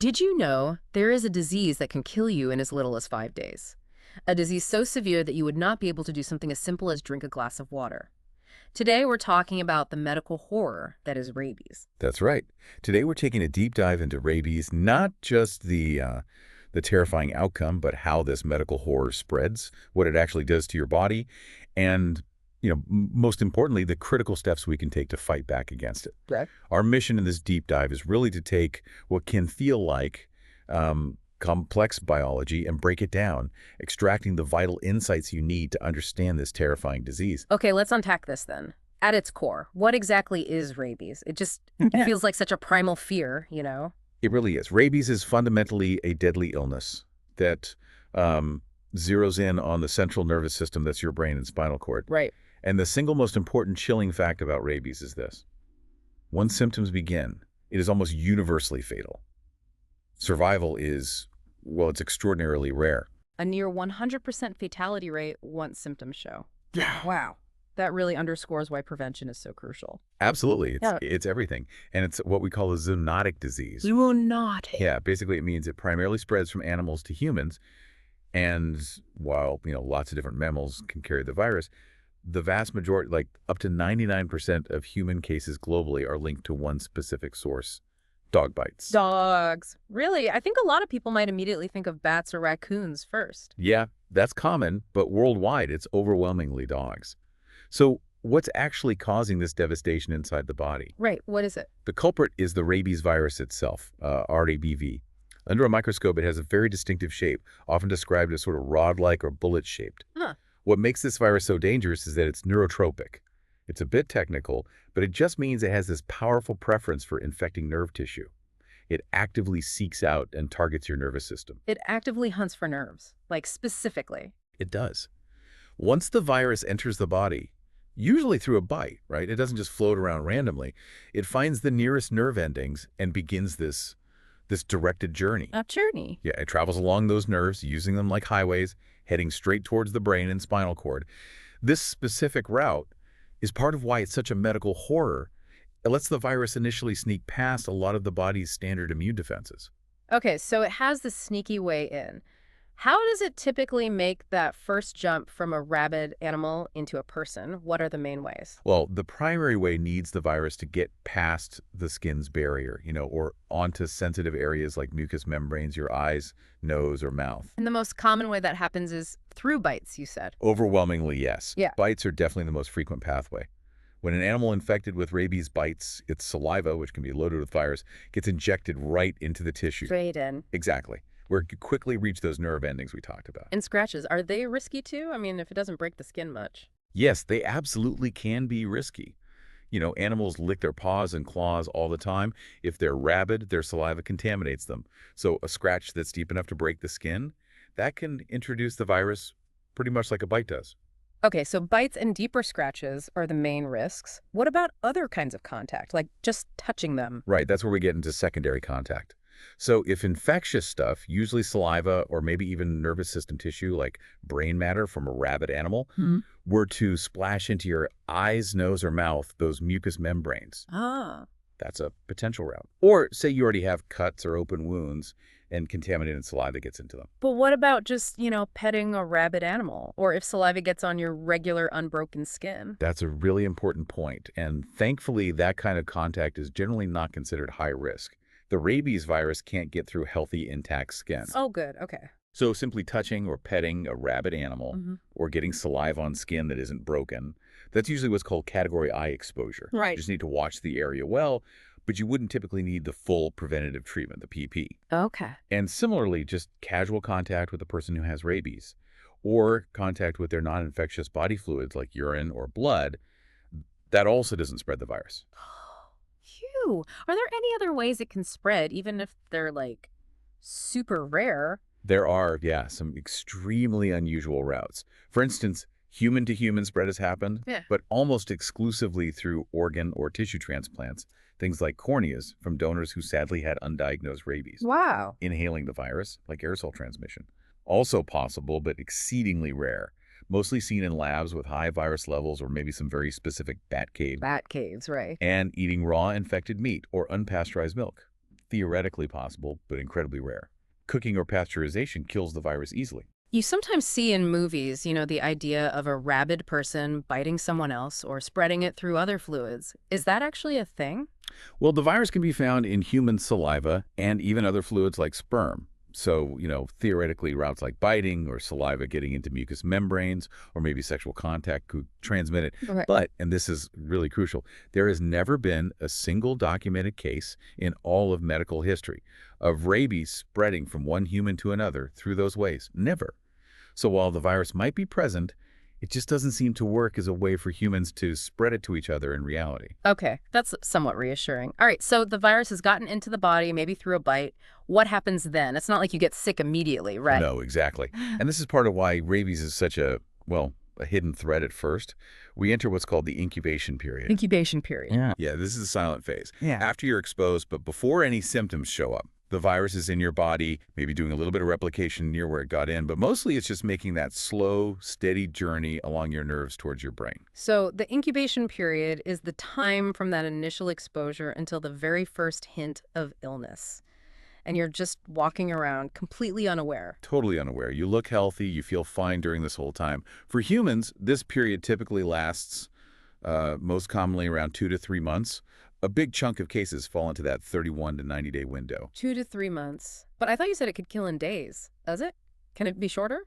Did you know there is a disease that can kill you in as little as 5 days? A disease so severe that you would not be able to do something as simple as drink a glass of water. Today, we're talking about the medical horror that is rabies. That's right. Today we're taking a deep dive into rabies, not just the terrifying outcome, but how this medical horror spreads, what it actually does to your body, and most importantly, the critical steps we can take to fight back against it. Right. Our mission in this deep dive is really to take what can feel like complex biology and break it down, extracting the vital insights you need to understand this terrifying disease. Okay, let's unpack this then. At its core, what exactly is rabies? It just feels like such a primal fear. It really is. Rabies is fundamentally a deadly illness that zeroes in on the central nervous system that's your brain and spinal cord. Right. And the single most important chilling fact about rabies is this. Once symptoms begin, it is almost universally fatal. Survival is, well, it's extraordinarily rare. A near 100% fatality rate once symptoms show. Yeah. Wow. That really underscores why prevention is so crucial. Absolutely. Yeah. It's everything. And it's what we call a zoonotic disease. Zoonotic. Yeah, basically it means it primarily spreads from animals to humans. And while, lots of different mammals can carry the virus, the vast majority, like up to 99% of human cases globally are linked to one specific source, dog bites. Dogs. Really? I think a lot of people might immediately think of bats or raccoons first. Yeah, that's common, but worldwide it's overwhelmingly dogs. So what's actually causing this devastation inside the body? Right. What is it? The culprit is the rabies virus itself, RABV. Under a microscope, it has a very distinctive shape, often described as sort of rod-like or bullet-shaped. Huh. What makes this virus so dangerous is that it's neurotropic. It's a bit technical, but it just means it has this powerful preference for infecting nerve tissue. It actively seeks out and targets your nervous system. It actively hunts for nerves, like specifically. It does. Once the virus enters the body, usually through a bite, right? It doesn't just float around randomly. It finds the nearest nerve endings and begins this directed journey. A journey. Yeah, it travels along those nerves, using them like highways, heading straight towards the brain and spinal cord. This specific route is part of why it's such a medical horror. It lets the virus initially sneak past a lot of the body's standard immune defenses. Okay, so it has this sneaky way in. How does it typically make that first jump from a rabid animal into a person? What are the main ways? Well, the primary way needs the virus to get past the skin's barrier, or onto sensitive areas like mucous membranes, your eyes, nose, or mouth. And the most common way that happens is through bites, you said. Overwhelmingly, yes. Yeah. Bites are definitely the most frequent pathway. When an animal infected with rabies bites, its saliva, which can be loaded with virus, gets injected right into the tissue. Straight in. Exactly. Where it could quickly reach those nerve endings we talked about. And scratches, are they risky too? I mean, if it doesn't break the skin much. Yes, they absolutely can be risky. Animals lick their paws and claws all the time. If they're rabid, their saliva contaminates them. So a scratch that's deep enough to break the skin, that can introduce the virus pretty much like a bite does. Okay, so bites and deeper scratches are the main risks. What about other kinds of contact, like just touching them? Right, that's where we get into secondary contact. So if infectious stuff, usually saliva or maybe even nervous system tissue like brain matter from a rabid animal, were to splash into your eyes, nose, or mouth, those mucous membranes, Ah. that's a potential route. Or say you already have cuts or open wounds and contaminated saliva gets into them. But what about just, petting a rabid animal? Or if saliva gets on your regular unbroken skin? That's a really important point. And thankfully, that kind of contact is generally not considered high risk. The rabies virus can't get through healthy, intact skin. Oh, good. Okay. So simply touching or petting a rabid animal or getting saliva on skin that isn't broken, that's usually what's called category I exposure. Right. You just need to watch the area well, but you wouldn't typically need the full preventative treatment, the PP. Okay. And similarly, just casual contact with a person who has rabies or contact with their non-infectious body fluids like urine or blood, that also doesn't spread the virus. Phew. Are there any other ways it can spread, even if they're, like, super rare? There are, yeah, some extremely unusual routes. For instance, human-to-human spread has happened, Yeah. but almost exclusively through organ or tissue transplants, things like corneas from donors who sadly had undiagnosed rabies. Wow. Inhaling the virus, like aerosol transmission. Also possible, but exceedingly rare. Mostly seen in labs with high virus levels or maybe some very specific bat caves. Bat caves, right. And eating raw infected meat or unpasteurized milk. theoretically possible, but incredibly rare. Cooking or pasteurization kills the virus easily. You sometimes see in movies, the idea of a rabid person biting someone else or spreading it through other fluids. Is that actually a thing? Well, the virus can be found in human saliva and even other fluids like sperm. So, theoretically, routes like biting or saliva getting into mucous membranes or maybe sexual contact could transmit it. Right. But, and this is really crucial, there has never been a single documented case in all of medical history of rabies spreading from one human to another through those ways. Never. So while the virus might be present, it just doesn't seem to work as a way for humans to spread it to each other in reality. Okay, that's somewhat reassuring. All right, so the virus has gotten into the body, maybe through a bite. What happens then? It's not like you get sick immediately, right? No, exactly. And this is part of why rabies is such a hidden threat at first. We enter what's called the incubation period. Incubation period. Yeah, this is the silent phase. Yeah. After you're exposed, but before any symptoms show up. The virus is in your body, maybe doing a little bit of replication near where it got in, but mostly it's just making that slow, steady journey along your nerves towards your brain. So the incubation period is the time from that initial exposure until the very first hint of illness. And you're just walking around completely unaware. Totally unaware. You look healthy, you feel fine during this whole time. For humans, this period typically lasts most commonly around 2 to 3 months. A big chunk of cases fall into that 31 to 90-day window. 2 to 3 months. But I thought you said it could kill in days. Does it? Can it be shorter?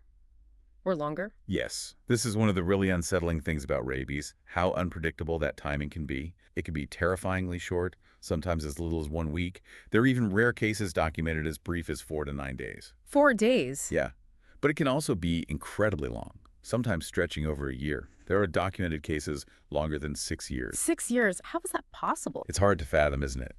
Or longer? Yes. This is one of the really unsettling things about rabies, how unpredictable that timing can be. It can be terrifyingly short, sometimes as little as 1 week. There are even rare cases documented as brief as 4 to 9 days. 4 days? Yeah. But it can also be incredibly long, sometimes stretching over a year. There are documented cases longer than 6 years. 6 years? How is that possible? It's hard to fathom, isn't it?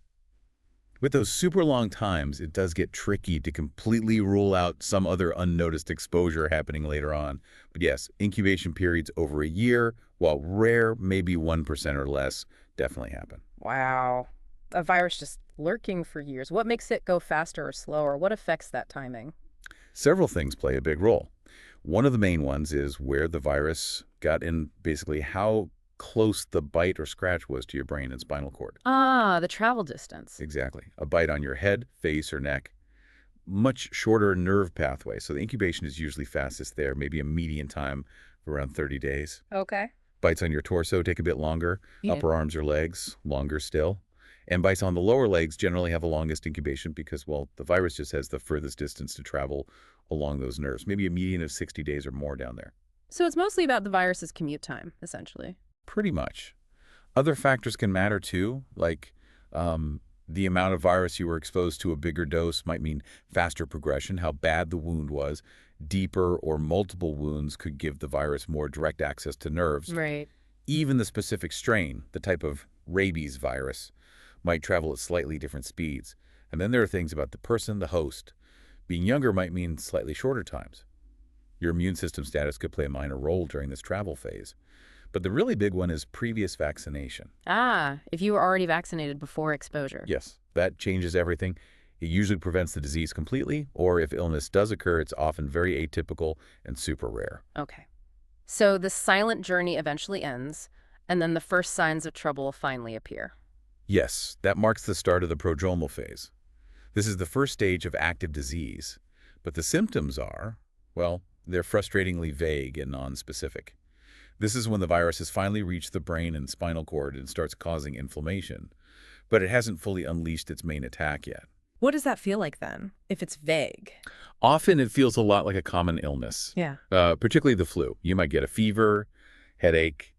With those super long times, it does get tricky to completely rule out some other unnoticed exposure happening later on. But yes, incubation periods over a year, while rare, maybe 1% or less, definitely happen. Wow. A virus just lurking for years. What makes it go faster or slower? What affects that timing? Several things play a big role. One of the main ones is where the virus got in, basically how close the bite or scratch was to your brain and spinal cord. Ah, the travel distance. Exactly. A bite on your head, face, or neck. Much shorter nerve pathway, so the incubation is usually fastest there, maybe a median time of around 30 days. Okay. Bites on your torso take a bit longer, Yeah. upper arms or legs, longer still. And bites on the lower legs generally have the longest incubation because, well, the virus just has the furthest distance to travel along those nerves, maybe a median of 60 days or more down there. So it's mostly about the virus's commute time, essentially. Pretty much. Other factors can matter too, like the amount of virus you were exposed to. A bigger dose might mean faster progression, how bad the wound was. Deeper or multiple wounds could give the virus more direct access to nerves. Right. Even the specific strain, the type of rabies virus, might travel at slightly different speeds. And then there are things about the person, the host. Being younger might mean slightly shorter times. Your immune system status could play a minor role during this travel phase. But the really big one is previous vaccination. Ah, if you were already vaccinated before exposure. Yes, that changes everything. It usually prevents the disease completely, or if illness does occur, it's often very atypical and super rare. Okay. So the silent journey eventually ends, and then the first signs of trouble finally appear. Yes, that marks the start of the prodromal phase. This is the first stage of active disease, but the symptoms are, well, they're frustratingly vague and nonspecific. This is when the virus has finally reached the brain and spinal cord and starts causing inflammation, but it hasn't fully unleashed its main attack yet. What does that feel like then, if it's vague? Often it feels a lot like a common illness, Yeah. particularly the flu. You might get a fever, headache,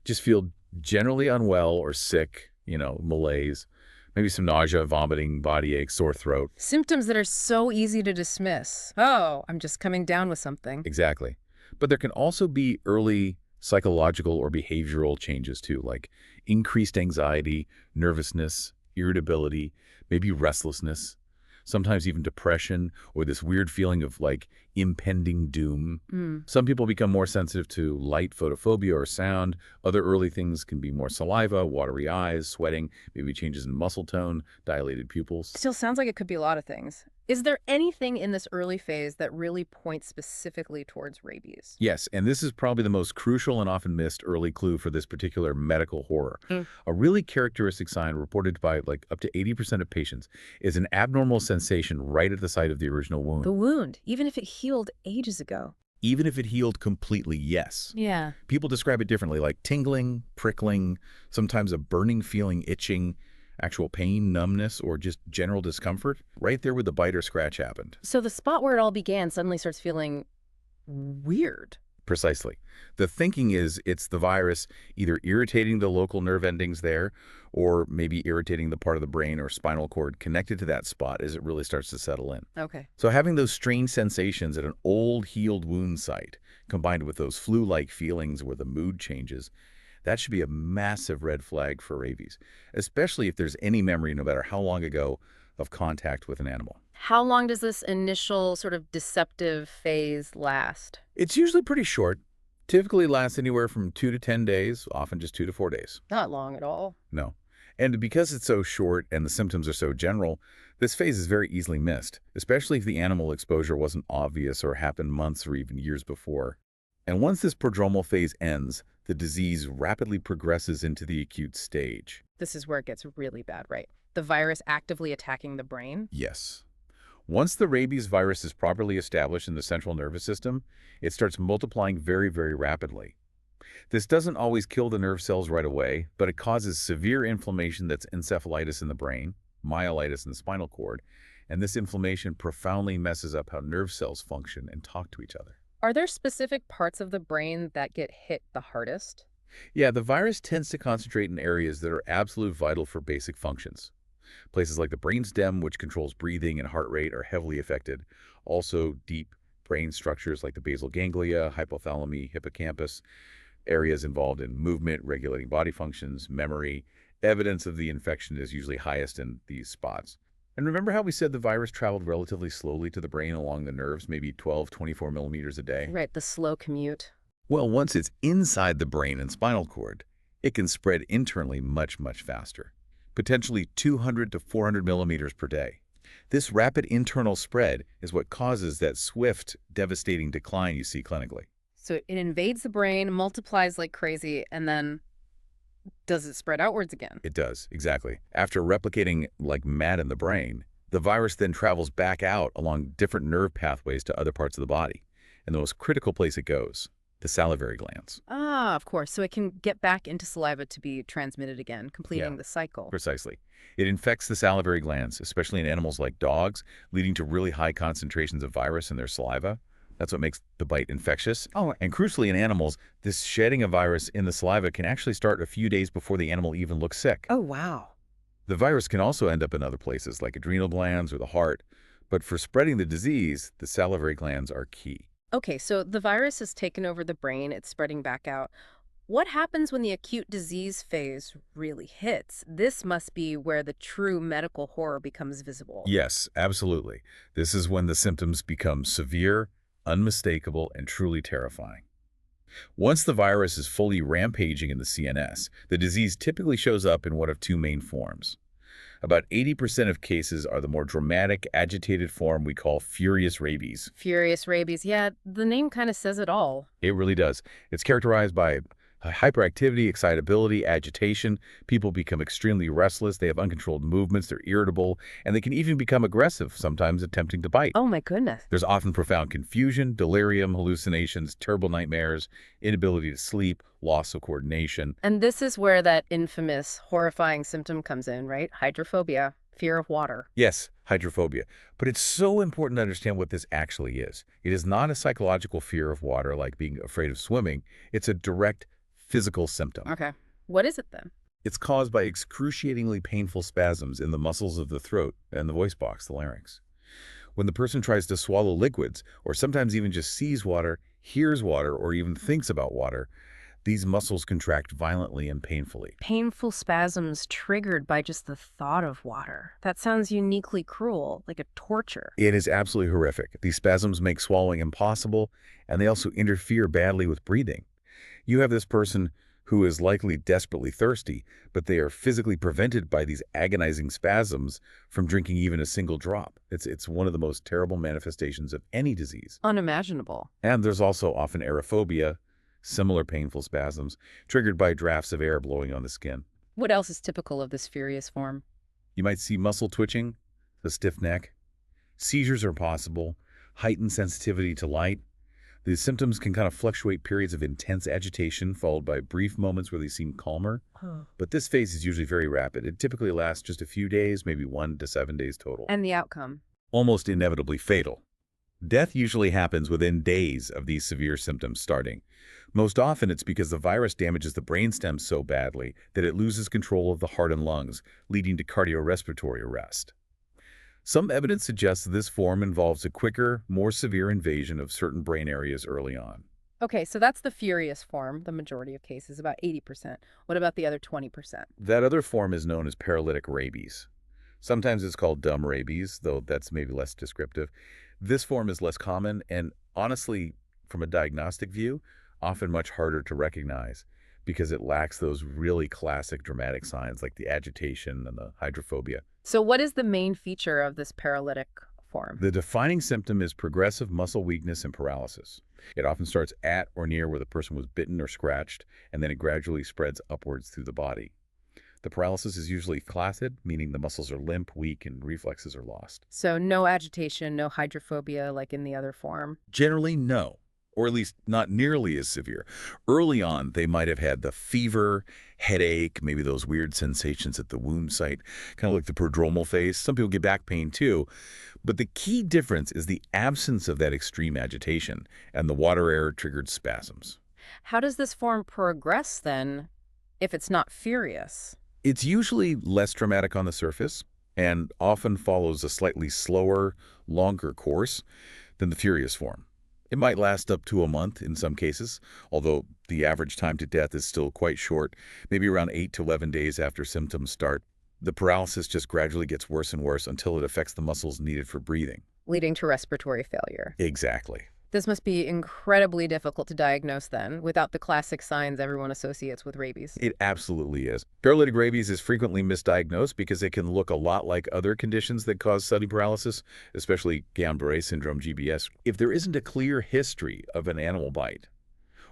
just feel generally unwell or sick, malaise, maybe some nausea, vomiting, body ache, sore throat. Symptoms that are so easy to dismiss. Oh, I'm just coming down with something. Exactly. But there can also be early psychological or behavioral changes too, like increased anxiety, nervousness, irritability, maybe restlessness, sometimes even depression or this weird feeling of like impending doom. Some people become more sensitive to light, photophobia, or sound. Other early things can be more saliva, watery eyes, sweating, maybe changes in muscle tone, dilated pupils. Still sounds like it could be a lot of things. Is there anything in this early phase that really points specifically towards rabies? Yes, and this is probably the most crucial and often missed early clue for this particular medical horror. Mm. A really characteristic sign reported by like up to 80% of patients is an abnormal sensation right at the site of the original wound. The wound, even if it healed ages ago. Even if it healed completely, yes. Yeah. People describe it differently, like tingling, prickling, sometimes a burning feeling, itching, actual pain, numbness, or just general discomfort, right there where the bite or scratch happened. So the spot where it all began suddenly starts feeling weird. Precisely. The thinking is it's the virus either irritating the local nerve endings there or maybe irritating the part of the brain or spinal cord connected to that spot as it really starts to settle in. Okay. So having those strange sensations at an old healed wound site combined with those flu-like feelings where the mood changes, that should be a massive red flag for rabies, especially if there's any memory, no matter how long ago, of contact with an animal. How long does this initial sort of deceptive phase last? It's usually pretty short, typically lasts anywhere from 2 to 10 days, often just 2 to 4 days. Not long at all. No. And because it's so short and the symptoms are so general, this phase is very easily missed, especially if the animal exposure wasn't obvious or happened months or even years before. And once this prodromal phase ends, the disease rapidly progresses into the acute stage. This is where it gets really bad, right? The virus actively attacking the brain? Yes. Once the rabies virus is properly established in the central nervous system, it starts multiplying very, very rapidly. This doesn't always kill the nerve cells right away, but it causes severe inflammation that's encephalitis in the brain, myelitis in the spinal cord, and this inflammation profoundly messes up how nerve cells function and talk to each other. Are there specific parts of the brain that get hit the hardest? Yeah, the virus tends to concentrate in areas that are absolute vital for basic functions. Places like the brainstem, which controls breathing and heart rate, are heavily affected. Also, deep brain structures like the basal ganglia, hypothalamy, hippocampus, areas involved in movement, regulating body functions, memory. Evidence of the infection is usually highest in these spots. And remember how we said the virus traveled relatively slowly to the brain along the nerves, maybe 12, 24 millimeters a day? Right, the slow commute. Well, once it's inside the brain and spinal cord, it can spread internally much, much faster, potentially 200 to 400 millimeters per day. This rapid internal spread is what causes that swift, devastating decline you see clinically. So it invades the brain, multiplies like crazy, and then does it spread outwards again? It does, exactly. After replicating like mad in the brain, the virus then travels back out along different nerve pathways to other parts of the body. And the most critical place it goes, the salivary glands. Ah, of course. So it can get back into saliva to be transmitted again, completing Yeah. the cycle. Precisely. It infects the salivary glands, especially in animals like dogs, leading to really high concentrations of virus in their saliva. That's what makes the bite infectious. Oh, And crucially in animals, this shedding of virus in the saliva can actually start a few days before the animal even looks sick. oh, wow. The virus can also end up in other places like adrenal glands or the heart, but for spreading the disease, the salivary glands are key. Okay, so the virus has taken over the brain, it's spreading back out. What happens when the acute disease phase really hits? This must be where the true medical horror becomes visible. Yes, absolutely. This is when the symptoms become severe, unmistakable, and truly terrifying. Once the virus is fully rampaging in the CNS, the disease typically shows up in one of two main forms. About 80% of cases are the more dramatic, agitated form we call furious rabies. Furious rabies. Yeah, the name kind of says it all. It really does. It's characterized by hyperactivity, excitability, agitation. People become extremely restless. They have uncontrolled movements. They're irritable, and they can even become aggressive, sometimes attempting to bite. Oh my goodness. There's often profound confusion, delirium, hallucinations, terrible nightmares, inability to sleep, loss of coordination. And this is where that infamous, horrifying symptom comes in, right? Hydrophobia, fear of water. Yes, hydrophobia. But it's so important to understand what this actually is. It is not a psychological fear of water like being afraid of swimming. It's a direct physical symptom. Okay. What is it then? It's caused by excruciatingly painful spasms in the muscles of the throat and the voice box, the larynx. When the person tries to swallow liquids, or sometimes even just sees water, hears water, or even thinks about water, these muscles contract violently and painfully. Painful spasms triggered by just the thought of water. That sounds uniquely cruel, like a torture. It is absolutely horrific. These spasms make swallowing impossible, and they also interfere badly with breathing. You have this person who is likely desperately thirsty, but they are physically prevented by these agonizing spasms from drinking even a single drop. It's one of the most terrible manifestations of any disease. Unimaginable. And there's also often aerophobia, similar painful spasms, triggered by drafts of air blowing on the skin. What else is typical of this furious form? You might see muscle twitching, a stiff neck. Seizures are possible, heightened sensitivity to light. These symptoms can kind of fluctuate periods of intense agitation followed by brief moments where they seem calmer. But this phase is usually very rapid. It typically lasts just a few days, maybe 1 to 7 days total. And the outcome? Almost inevitably fatal. Death usually happens within days of these severe symptoms starting. Most often it's because the virus damages the brainstem so badly that it loses control of the heart and lungs, leading to cardiorespiratory arrest. Some evidence suggests that this form involves a quicker, more severe invasion of certain brain areas early on. Okay, so that's the furious form, the majority of cases, about 80%. What about the other 20%? That other form is known as paralytic rabies. Sometimes it's called dumb rabies, though that's maybe less descriptive. This form is less common and, honestly, from a diagnostic view, often much harder to recognize because it lacks those really classic dramatic signs like the agitation and the hydrophobia. So what is the main feature of this paralytic form? The defining symptom is progressive muscle weakness and paralysis. It often starts at or near where the person was bitten or scratched, and then it gradually spreads upwards through the body. The paralysis is usually flaccid, meaning the muscles are limp, weak, and reflexes are lost. So no agitation, no hydrophobia like in the other form? Generally, no, or at least not nearly as severe. Early on, they might have had the fever, headache, maybe those weird sensations at the wound site, kind of like the prodromal phase. Some people get back pain too. But the key difference is the absence of that extreme agitation and the water-air triggered spasms. How does this form progress then if it's not furious? It's usually less dramatic on the surface and often follows a slightly slower, longer course than the furious form. It might last up to a month in some cases, although the average time to death is still quite short, maybe around 8 to 11 days after symptoms start. The paralysis just gradually gets worse and worse until it affects the muscles needed for breathing. Leading to respiratory failure. Exactly. This must be incredibly difficult to diagnose then, without the classic signs everyone associates with rabies. It absolutely is. Paralytic rabies is frequently misdiagnosed because it can look a lot like other conditions that cause sudden paralysis, especially Guillain-Barré syndrome, GBS. If there isn't a clear history of an animal bite,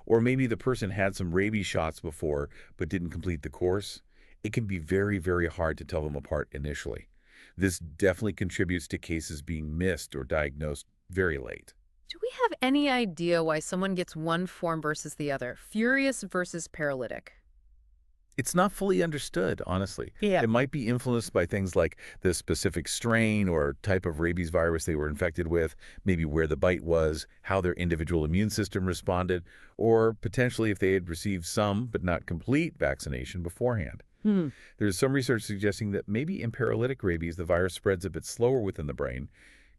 or maybe the person had some rabies shots before but didn't complete the course, it can be very, very hard to tell them apart initially. This definitely contributes to cases being missed or diagnosed very late. Do we have any idea why someone gets one form versus the other, furious versus paralytic? It's not fully understood, honestly. Yeah. It might be influenced by things like the specific strain or type of rabies virus they were infected with, maybe where the bite was, how their individual immune system responded, or potentially if they had received some but not complete vaccination beforehand. There's some research suggesting that maybe in paralytic rabies, the virus spreads a bit slower within the brain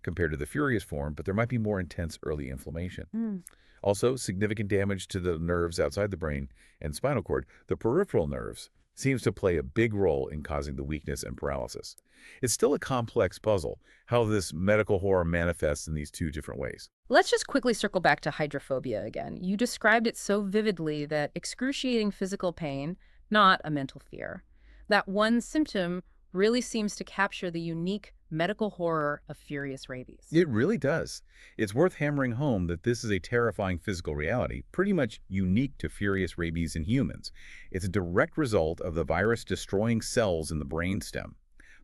compared to the furious form, but there might be more intense early inflammation. Also, significant damage to the nerves outside the brain and spinal cord, the peripheral nerves, seems to play a big role in causing the weakness and paralysis. It's still a complex puzzle, how this medical horror manifests in these two different ways. Let's just quickly circle back to hydrophobia again. You described it so vividly that excruciating physical pain, not a mental fear. That one symptom really seems to capture the unique medical horror of furious rabies. It really does. It's worth hammering home that this is a terrifying physical reality, pretty much unique to furious rabies in humans. It's a direct result of the virus destroying cells in the brainstem,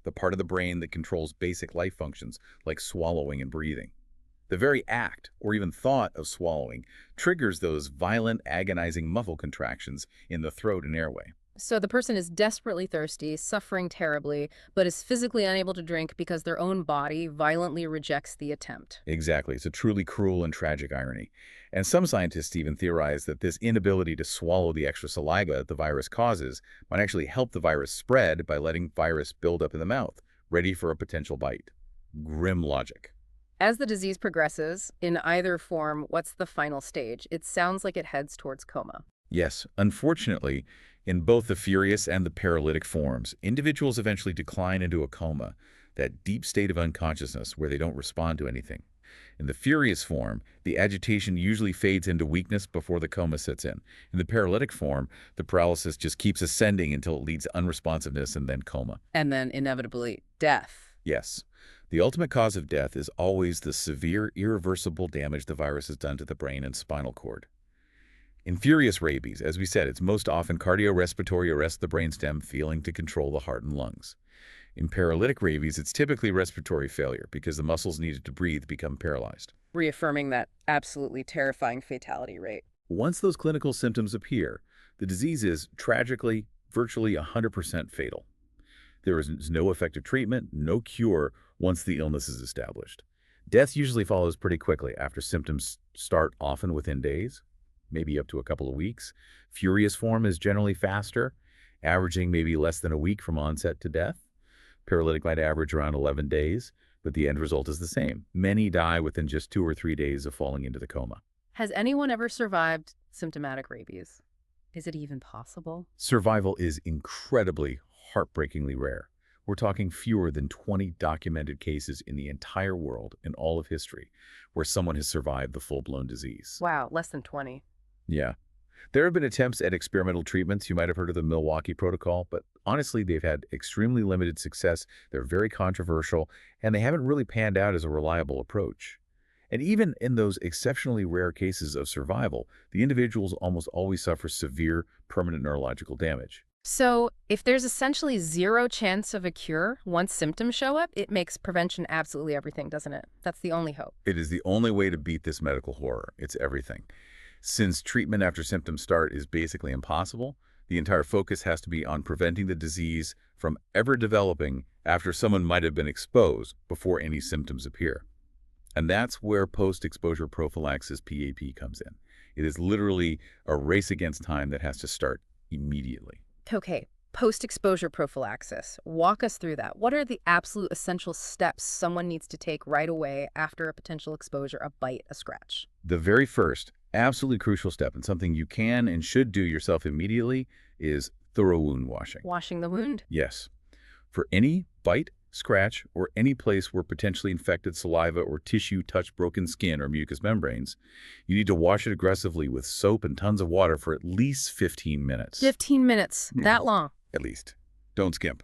the part of the brain that controls basic life functions like swallowing and breathing. The very act, or even thought of swallowing, triggers those violent, agonizing muffle contractions in the throat and airway. So the person is desperately thirsty, suffering terribly, but is physically unable to drink because their own body violently rejects the attempt. Exactly. It's a truly cruel and tragic irony. And some scientists even theorize that this inability to swallow the extra saliva the virus causes might actually help the virus spread by letting virus build up in the mouth, ready for a potential bite. Grim logic. As the disease progresses, in either form, what's the final stage? It sounds like it heads towards coma. Yes, unfortunately, in both the furious and the paralytic forms, individuals eventually decline into a coma, that deep state of unconsciousness where they don't respond to anything. In the furious form, the agitation usually fades into weakness before the coma sets in. In the paralytic form, the paralysis just keeps ascending until it leads to unresponsiveness and then coma. And then inevitably death. Yes. The ultimate cause of death is always the severe, irreversible damage the virus has done to the brain and spinal cord. In furious rabies, as we said, it's most often cardiorespiratory arrest of the brainstem, failing to control the heart and lungs. In paralytic rabies, it's typically respiratory failure because the muscles needed to breathe become paralyzed. Reaffirming that absolutely terrifying fatality rate. Once those clinical symptoms appear, the disease is, tragically, virtually 100% fatal. There is no effective treatment, no cure once the illness is established. Death usually follows pretty quickly after symptoms start, often within days, maybe up to a couple of weeks. Furious form is generally faster, averaging maybe less than a week from onset to death. Paralytic might average around 11 days, but the end result is the same. Many die within just 2 or 3 days of falling into the coma. Has anyone ever survived symptomatic rabies? Is it even possible? Survival is incredibly, heartbreakingly rare. We're talking fewer than 20 documented cases in the entire world in all of history where someone has survived the full-blown disease. Wow, less than 20. Yeah. There have been attempts at experimental treatments. You might have heard of the Milwaukee Protocol, but honestly, they've had extremely limited success. They're very controversial, and they haven't really panned out as a reliable approach. And even in those exceptionally rare cases of survival, the individuals almost always suffer severe, permanent neurological damage. So, if there's essentially zero chance of a cure once symptoms show up, it makes prevention absolutely everything, doesn't it? That's the only hope. It is the only way to beat this medical horror. It's everything. Since treatment after symptoms start is basically impossible, the entire focus has to be on preventing the disease from ever developing after someone might have been exposed before any symptoms appear. And that's where post-exposure prophylaxis, PAP, comes in. It is literally a race against time that has to start immediately. Okay, post-exposure prophylaxis. Walk us through that. What are the absolute essential steps someone needs to take right away after a potential exposure, a bite, a scratch? The very first, absolutely crucial step, and something you can and should do yourself immediately, is thorough wound washing. Washing the wound? Yes. For any bite, scratch, or any place where potentially infected saliva or tissue touch broken skin or mucous membranes, you need to wash it aggressively with soap and tons of water for at least 15 minutes. 15 minutes. That long? At least. Don't skimp.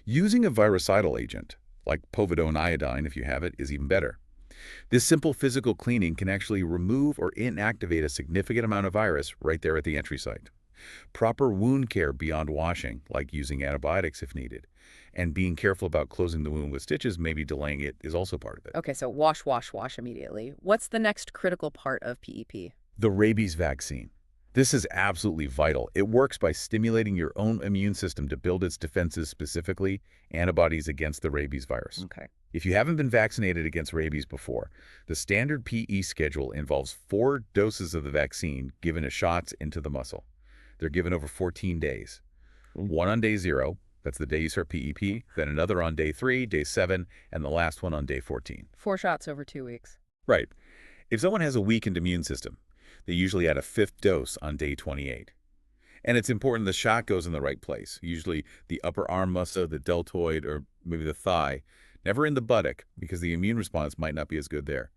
Using a virucidal agent, like povidone iodine if you have it, is even better. This simple physical cleaning can actually remove or inactivate a significant amount of virus right there at the entry site. Proper wound care beyond washing, like using antibiotics if needed, and being careful about closing the wound with stitches, maybe delaying it, is also part of it. Okay, so wash, wash, wash immediately. What's the next critical part of PEP? The rabies vaccine. This is absolutely vital. It works by stimulating your own immune system to build its defenses, specifically antibodies against the rabies virus. Okay. If you haven't been vaccinated against rabies before, the standard PE schedule involves 4 doses of the vaccine given as shots into the muscle. They're given over 14 days. One on day 0, that's the day you start PEP, then another on day 3, day 7, and the last one on day 14. 4 shots over 2 weeks. Right. If someone has a weakened immune system, they usually add a 5th dose on day 28. And it's important the shot goes in the right place, usually the upper arm muscle, the deltoid, or maybe the thigh, never in the buttock, because the immune response might not be as good there.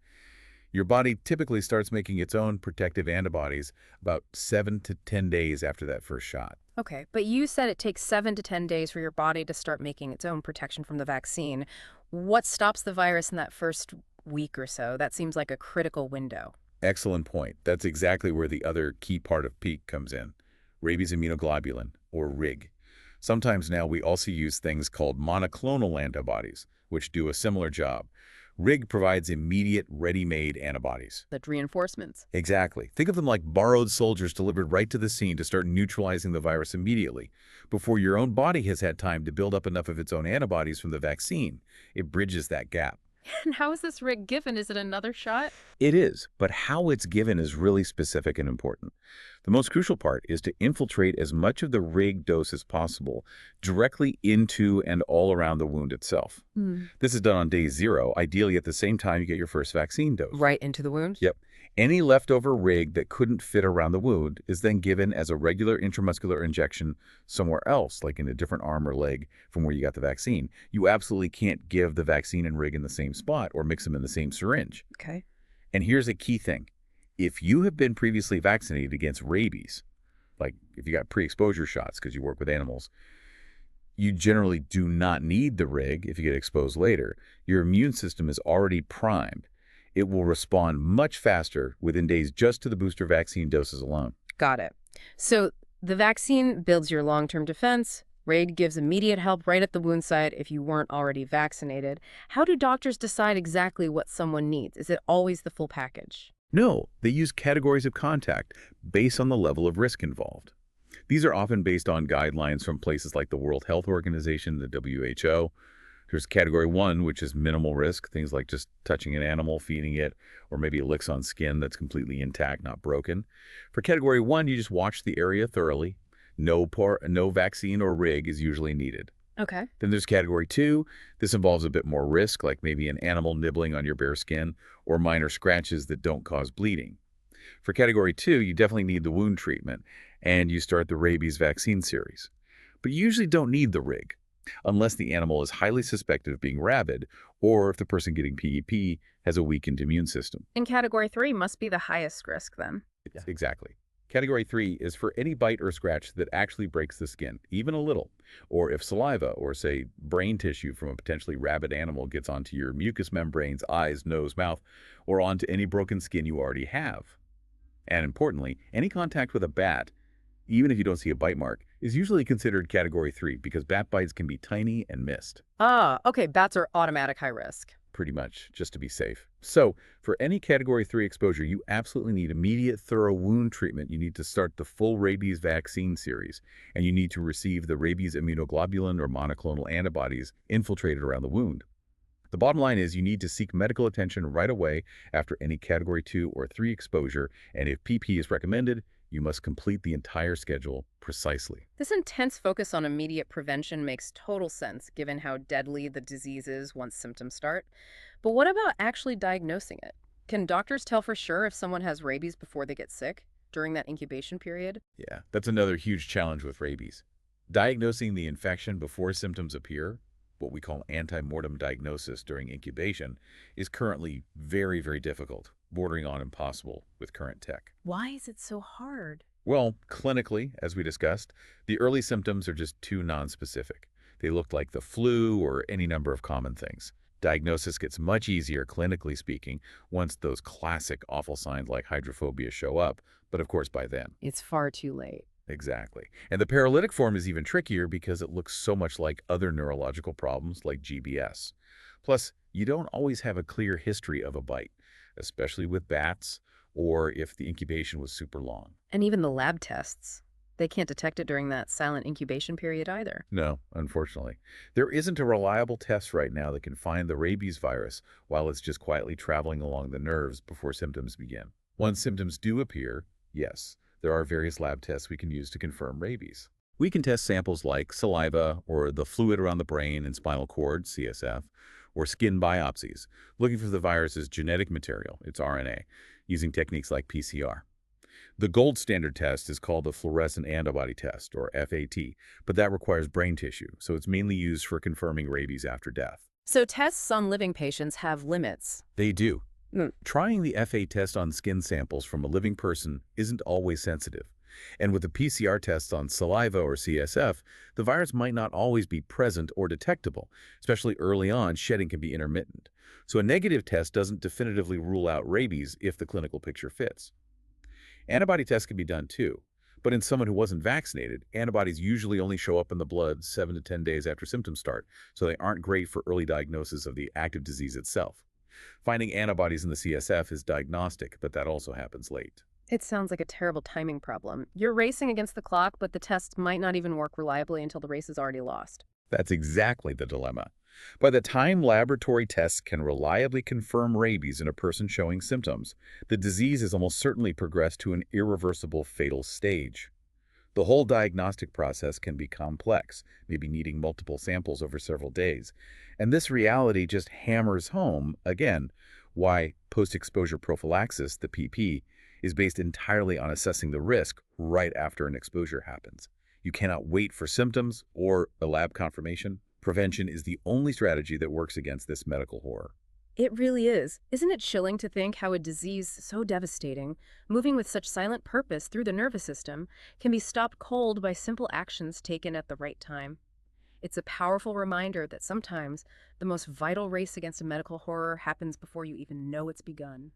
Your body typically starts making its own protective antibodies about 7 to 10 days after that first shot. Okay, but you said it takes 7 to 10 days for your body to start making its own protection from the vaccine. What stops the virus in that first week or so? That seems like a critical window. Excellent point. That's exactly where the other key part of PEAK comes in. Rabies immunoglobulin, or RIG. Sometimes now we also use things called monoclonal antibodies, which do a similar job. RIG provides immediate, ready-made antibodies. The reinforcements. Exactly. Think of them like borrowed soldiers delivered right to the scene to start neutralizing the virus immediately, before your own body has had time to build up enough of its own antibodies from the vaccine. It bridges that gap. And how is this RIG given? Is it another shot? It is, but how it's given is really specific and important. The most crucial part is to infiltrate as much of the RIG dose as possible directly into and all around the wound itself. This is done on day 0, ideally at the same time you get your first vaccine dose. Right into the wound? Yep. Any leftover RIG that couldn't fit around the wound is then given as a regular intramuscular injection somewhere else, like in a different arm or leg from where you got the vaccine. You absolutely can't give the vaccine and RIG in the same spot or mix them in the same syringe. Okay. And here's a key thing. If you have been previously vaccinated against rabies, like if you got pre-exposure shots because you work with animals, you generally do not need the rig if you get exposed later. Your immune system is already primed. It will respond much faster within days just to the booster vaccine doses alone. Got it. So the vaccine builds your long-term defense. RAID gives immediate help right at the wound site if you weren't already vaccinated. How do doctors decide exactly what someone needs? Is it always the full package? No, they use categories of contact based on the level of risk involved. These are often based on guidelines from places like the World Health Organization, the WHO. There's category 1, which is minimal risk, things like just touching an animal, feeding it, or maybe it licks on skin that's completely intact, not broken. For category 1, you just watch the area thoroughly. No vaccine or rig is usually needed. Okay. Then there's category 2. This involves a bit more risk, like maybe an animal nibbling on your bare skin or minor scratches that don't cause bleeding. For category 2, you definitely need the wound treatment, and you start the rabies vaccine series. But you usually don't need the rig, unless the animal is highly suspected of being rabid, or if the person getting PEP has a weakened immune system. In category 3 must be the highest risk then. Exactly. Category 3 is for any bite or scratch that actually breaks the skin, even a little, or if saliva or, say, brain tissue from a potentially rabid animal gets onto your mucous membranes, eyes, nose, mouth, or onto any broken skin you already have. And importantly, any contact with a bat, even if you don't see a bite mark, is usually considered category 3 because bat bites can be tiny and missed. Ah, okay, bats are automatic high risk. Pretty much, just to be safe. So, for any category 3 exposure, you absolutely need immediate thorough wound treatment. You need to start the full rabies vaccine series, and you need to receive the rabies immunoglobulin or monoclonal antibodies infiltrated around the wound. The bottom line is you need to seek medical attention right away after any category 2 or 3 exposure, and if PP is recommended, you must complete the entire schedule precisely. This intense focus on immediate prevention makes total sense given how deadly the disease is once symptoms start. But what about actually diagnosing it? Can doctors tell for sure if someone has rabies before they get sick during that incubation period? Yeah, that's another huge challenge with rabies. Diagnosing the infection before symptoms appear, what we call ante-mortem diagnosis during incubation, is currently very, very difficult, bordering on impossible with current tech. Why is it so hard? Well, clinically, as we discussed, the early symptoms are just too nonspecific. They look like the flu or any number of common things. Diagnosis gets much easier, clinically speaking, once those classic awful signs like hydrophobia show up, but of course by then. It's far too late. Exactly. And the paralytic form is even trickier because it looks so much like other neurological problems like GBS. Plus, you don't always have a clear history of a bite, especially with bats or if the incubation was super long. And even the lab tests, they can't detect it during that silent incubation period either. No, unfortunately. There isn't a reliable test right now that can find the rabies virus while it's just quietly traveling along the nerves before symptoms begin. Once symptoms do appear, yes, there are various lab tests we can use to confirm rabies. We can test samples like saliva or the fluid around the brain and spinal cord, CSF, or skin biopsies, looking for the virus's genetic material, its RNA, using techniques like PCR. The gold standard test is called the fluorescent antibody test, or FAT, but that requires brain tissue, so it's mainly used for confirming rabies after death. So tests on living patients have limits. They do. Trying the FA test on skin samples from a living person isn't always sensitive. And with the PCR tests on saliva or CSF, the virus might not always be present or detectable. Especially early on, shedding can be intermittent. So a negative test doesn't definitively rule out rabies if the clinical picture fits. Antibody tests can be done too. But in someone who wasn't vaccinated, antibodies usually only show up in the blood 7 to 10 days after symptoms start, so they aren't great for early diagnosis of the active disease itself. Finding antibodies in the CSF is diagnostic, but that also happens late. It sounds like a terrible timing problem. You're racing against the clock, but the test might not even work reliably until the race is already lost. That's exactly the dilemma. By the time laboratory tests can reliably confirm rabies in a person showing symptoms, the disease has almost certainly progressed to an irreversible fatal stage. The whole diagnostic process can be complex, maybe needing multiple samples over several days. And this reality just hammers home, again, why post-exposure prophylaxis, the PP, is based entirely on assessing the risk right after an exposure happens. You cannot wait for symptoms or a lab confirmation. Prevention is the only strategy that works against this medical horror. It really is. Isn't it chilling to think how a disease so devastating, moving with such silent purpose through the nervous system, can be stopped cold by simple actions taken at the right time? It's a powerful reminder that sometimes the most vital race against a medical horror happens before you even know it's begun.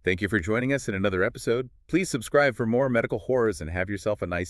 Thank you for joining us in another episode. Please subscribe for more medical horrors and have yourself a nice